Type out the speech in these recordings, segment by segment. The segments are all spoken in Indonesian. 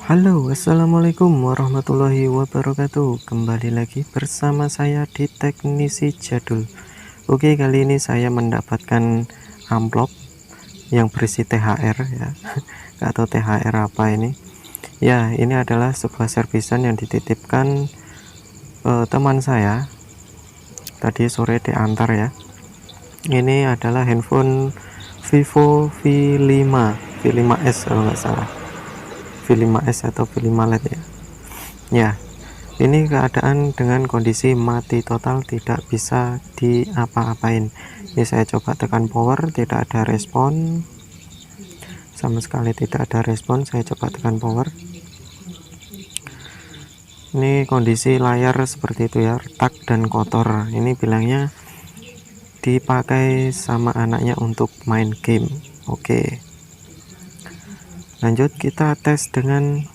Halo, assalamualaikum warahmatullahi wabarakatuh. Kembali lagi bersama saya di Teknisi Jadul. Oke, kali ini saya mendapatkan amplop yang berisi THR ya. Gak tahu THR apa ini. Ya, ini adalah sebuah servisan yang dititipkan teman saya tadi sore diantar ya. Ini adalah handphone Vivo V5S kalau nggak salah. V5S atau V5 LED ya. Ya, ini keadaan dengan kondisi mati total, tidak bisa diapa-apain. Ini saya coba tekan power, tidak ada respon, sama sekali tidak ada respon. Saya coba tekan power. Ini kondisi layar seperti itu ya, retak dan kotor. Ini bilangnya dipakai sama anaknya untuk main game. Oke, lanjut kita tes dengan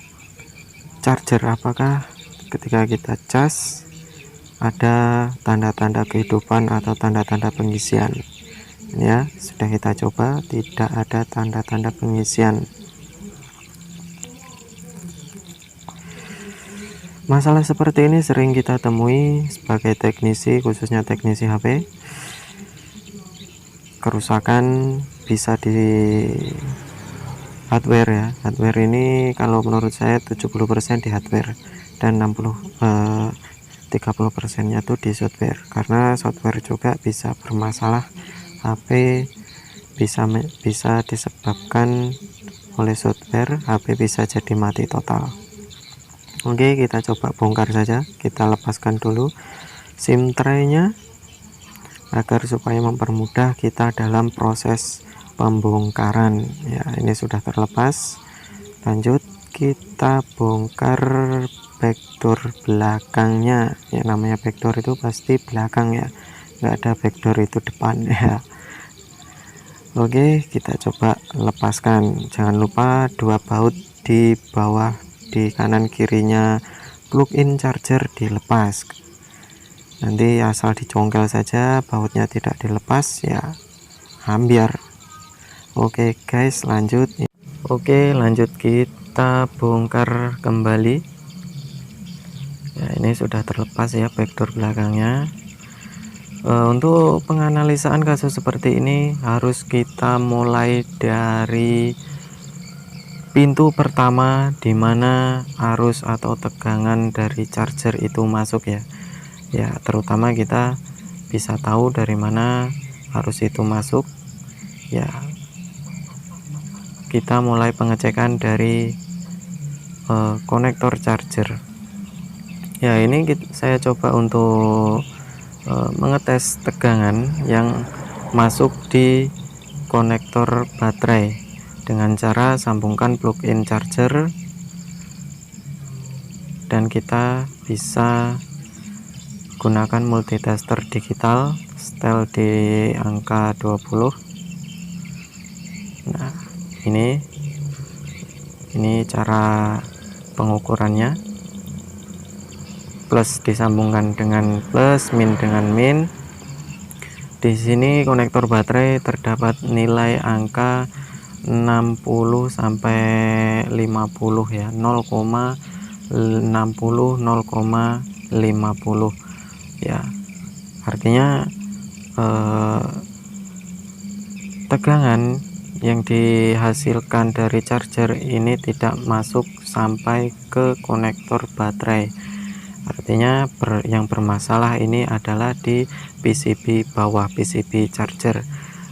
charger. Apakah ketika kita cas ada tanda-tanda kehidupan atau tanda-tanda pengisian? Ya, sudah kita coba, tidak ada tanda-tanda pengisian. Masalah seperti ini sering kita temui sebagai teknisi, khususnya teknisi HP. Kerusakan bisa di hardware ya. Hardware ini kalau menurut saya 70% di hardware dan 30% nya tuh di software, karena software juga bisa bermasalah. HP bisa disebabkan oleh software, HP bisa jadi mati total. Oke, kita coba bongkar saja. Kita lepaskan dulu SIM tray-nya agar supaya mempermudah kita dalam proses pembongkaran. Ya, ini sudah terlepas. Lanjut kita bongkar backdoor belakangnya. Ya, namanya backdoor itu pasti belakang ya, nggak ada backdoor itu depan ya. Oke, kita coba lepaskan. Jangan lupa dua baut di bawah, di kanan kirinya plug-in charger dilepas. Nanti asal dicongkel saja, bautnya tidak dilepas ya ambiar. Oke guys, lanjut. Oke, lanjut kita bongkar kembali. Ya, ini sudah terlepas ya backdoor belakangnya. Untuk penganalisaan kasus seperti ini harus kita mulai dari pintu pertama, di mana arus atau tegangan dari charger itu masuk ya. Ya, terutama kita bisa tahu dari mana arus itu masuk. Ya, kita mulai pengecekan dari konektor charger. Ya, ini saya coba untuk mengetes tegangan yang masuk di konektor baterai dengan cara sambungkan plug-in charger, dan kita bisa gunakan multitester digital setel di angka 20. Nah, ini cara pengukurannya. Plus disambungkan dengan plus, min dengan min. Di sini konektor baterai terdapat nilai angka 60 sampai 50 ya, 0,60 0,50 ya. Artinya tegangan yang dihasilkan dari charger ini tidak masuk sampai ke konektor baterai. Artinya yang bermasalah ini adalah di PCB bawah, PCB charger.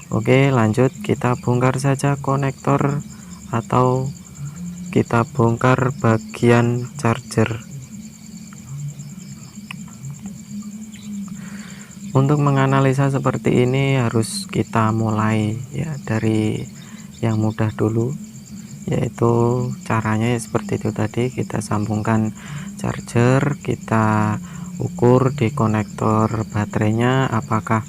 Oke, lanjut kita bongkar saja konektor atau kita bongkar bagian charger. Untuk menganalisa seperti ini harus kita mulai ya dari yang mudah dulu, yaitu caranya ya seperti itu tadi. Kita sambungkan charger, kita ukur di konektor baterainya apakah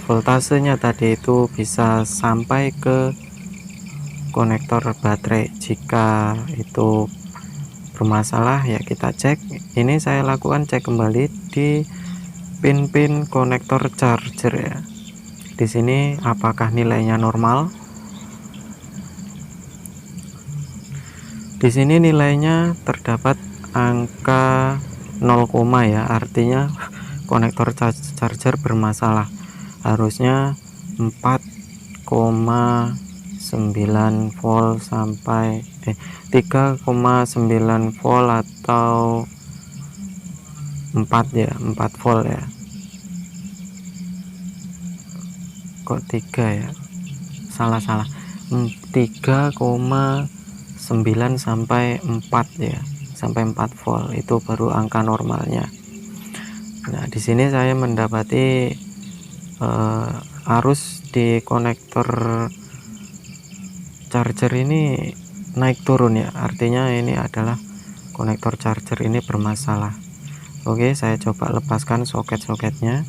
voltasenya tadi itu bisa sampai ke konektor baterai. Jika itu bermasalah ya kita cek. Ini saya lakukan cek kembali di pin-pin konektor charger ya. Di sini apakah nilainya normal? Di sini nilainya terdapat angka 0, ya, artinya konektor charger bermasalah. Harusnya 4,9 volt sampai 3,9 volt atau 4 ya, 4 volt ya. Kok 3 ya? Salah. 3,9 sampai 4 ya, sampai 4 volt itu baru angka normalnya. Nah, di sini saya mendapati arus di konektor charger ini naik turun ya, artinya ini adalah konektor charger ini bermasalah. Oke, saya coba lepaskan soket-soketnya,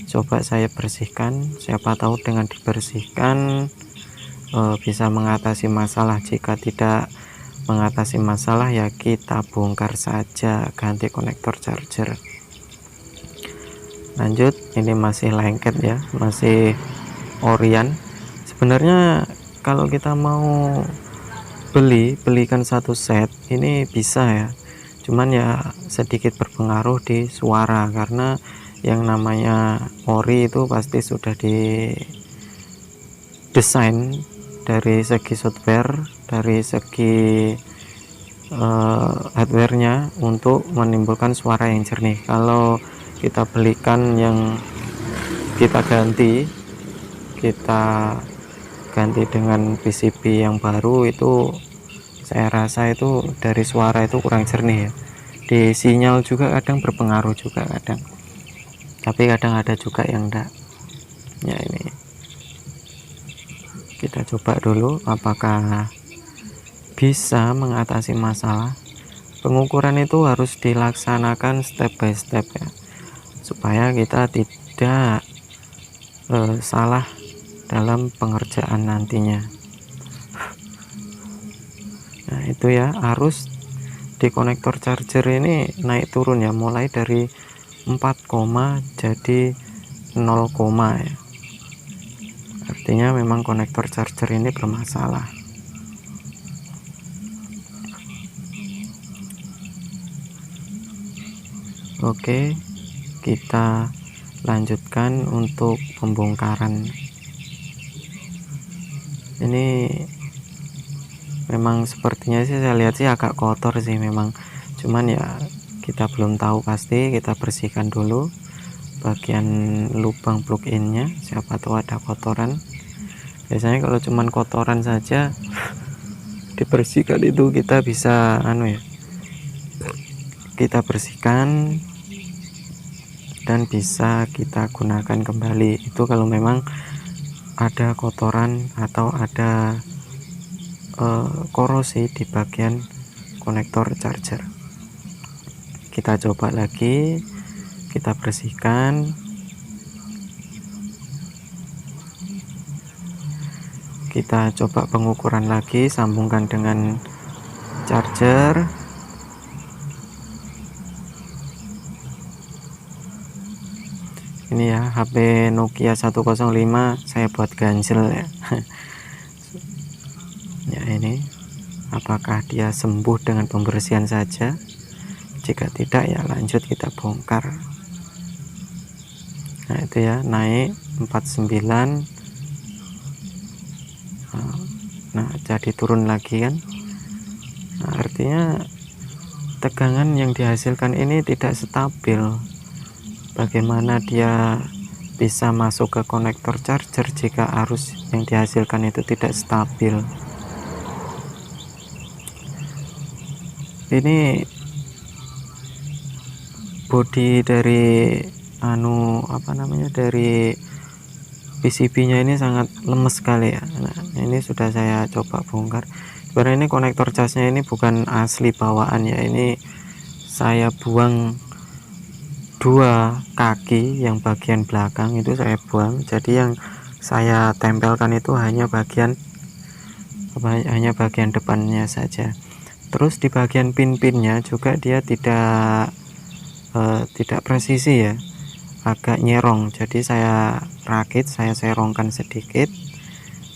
coba saya bersihkan. Siapa tahu dengan dibersihkan bisa mengatasi masalah. Jika tidak mengatasi masalah ya kita bongkar saja, ganti konektor charger. Lanjut, ini masih lengket ya, masih orian. Sebenarnya kalau kita mau belikan satu set ini bisa ya, cuman ya sedikit berpengaruh di suara, karena yang namanya ori itu pasti sudah didesain dari segi software, dari segi hardware-nya untuk menimbulkan suara yang jernih. Kalau kita belikan yang kita ganti dengan PCB yang baru, itu saya rasa itu dari suara itu kurang jernih ya. Di sinyal juga kadang berpengaruh juga kadang, tapi kadang ada juga yang enggak ya. Ini kita coba dulu apakah bisa mengatasi masalah. Pengukuran itu harus dilaksanakan step by step ya, supaya kita tidak salah dalam pengerjaan nantinya. Nah, itu ya, arus di konektor charger ini naik turun ya, mulai dari 4, jadi 0, ya. Artinya memang konektor charger ini bermasalah. Oke, kita lanjutkan untuk pembongkaran. Ini memang sepertinya sih, saya lihat sih agak kotor sih memang, cuman ya kita belum tahu pasti. Kita bersihkan dulu bagian lubang plug-innya, siapa tahu ada kotoran. Biasanya kalau cuman kotoran saja dibersihkan itu kita bisa kita bersihkan dan bisa kita gunakan kembali. Itu kalau memang ada kotoran atau ada korosi di bagian konektor charger. Kita coba lagi, kita bersihkan, kita coba pengukuran lagi, sambungkan dengan charger. Ini ya, HP Nokia 105 saya buat ganjel ya. Ya, ini apakah dia sembuh dengan pembersihan saja? Jika tidak ya lanjut kita bongkar. Nah, itu ya, naik 49. Nah, jadi turun lagi kan. Nah, artinya tegangan yang dihasilkan ini tidak stabil. Bagaimana dia bisa masuk ke konektor charger jika arus yang dihasilkan itu tidak stabil? Ini bodi dari dari PCB-nya ini sangat lemes sekali ya. Nah, ini sudah saya coba bongkar. Sebenarnya ini konektor casnya ini bukan asli bawaan ya, ini saya buang 2 kaki, yang bagian belakang itu saya buang, jadi yang saya tempelkan itu hanya bagian depannya saja. Terus di bagian pin-pinnya juga dia tidak presisi ya, agak nyerong. Jadi saya rakit, saya serongkan sedikit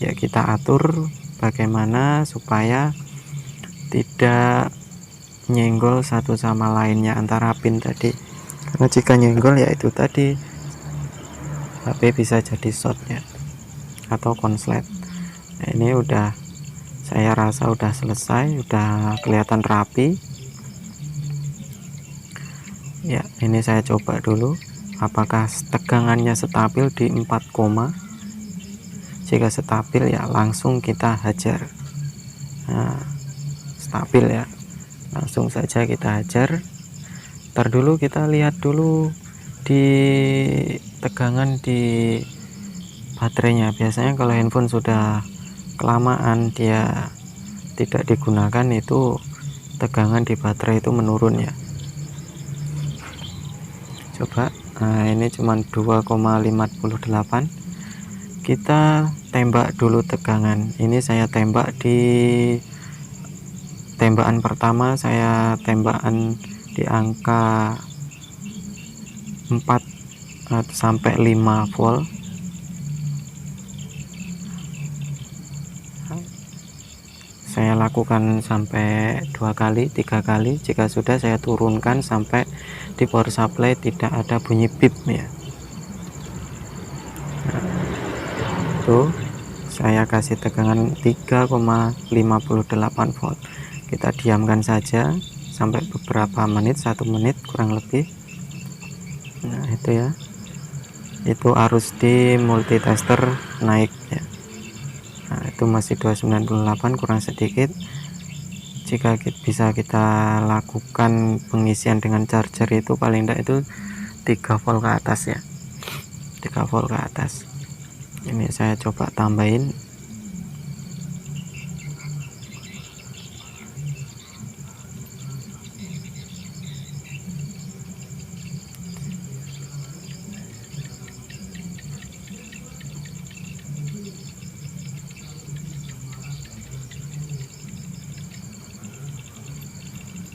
ya. Kita atur bagaimana supaya tidak nyenggol satu sama lainnya antara pin tadi, karena jika nyenggol ya itu tadi HP bisa jadi short ya atau konslet. Nah, ini udah, saya rasa udah selesai, udah kelihatan rapi ya. Ini saya coba dulu apakah tegangannya stabil di 4, jika stabil ya langsung kita hajar. Nah, stabil ya, langsung saja kita hajar. Ntar dulu kita lihat dulu di tegangan di baterainya. Biasanya kalau handphone sudah kelamaan dia tidak digunakan, itu tegangan di baterai itu menurun ya. Coba, nah ini cuman 2,58. Kita tembak dulu tegangan. Ini saya tembak di tembakan pertama, saya tembakan di angka 4 sampai 5 volt. Saya lakukan sampai 2 kali, 3 kali. Jika sudah, saya turunkan sampai di power supply tidak ada bunyi bip ya. Tuh, saya kasih tegangan 3,58 volt. Kita diamkan saja sampai beberapa menit, 1 menit kurang lebih. Nah itu ya, itu arus di multitester naik ya. Nah itu masih 298, kurang sedikit. Jika bisa kita lakukan pengisian dengan charger itu paling tidak itu 3 volt ke atas ya, 3 volt ke atas. Ini saya coba tambahin.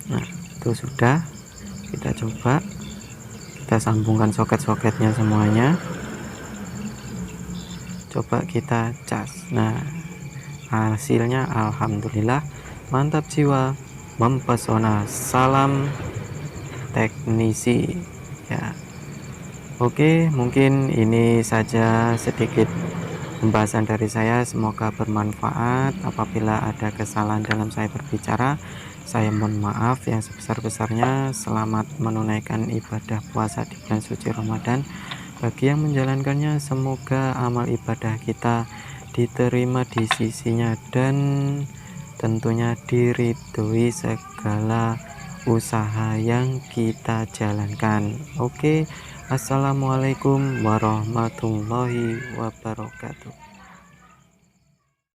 Nah itu sudah, kita coba, kita sambungkan soket-soketnya semuanya, coba kita cas. Nah hasilnya alhamdulillah mantap jiwa, mempesona. Salam teknisi ya. Oke, mungkin ini saja sedikit pembahasan dari saya, semoga bermanfaat. Apabila ada kesalahan dalam saya berbicara, saya mohon maaf yang sebesar-besarnya. Selamat menunaikan ibadah puasa di bulan suci Ramadan. Bagi yang menjalankannya, semoga amal ibadah kita diterima di sisinya dan tentunya diridhoi segala usaha yang kita jalankan. Oke, assalamualaikum warahmatullahi wabarakatuh.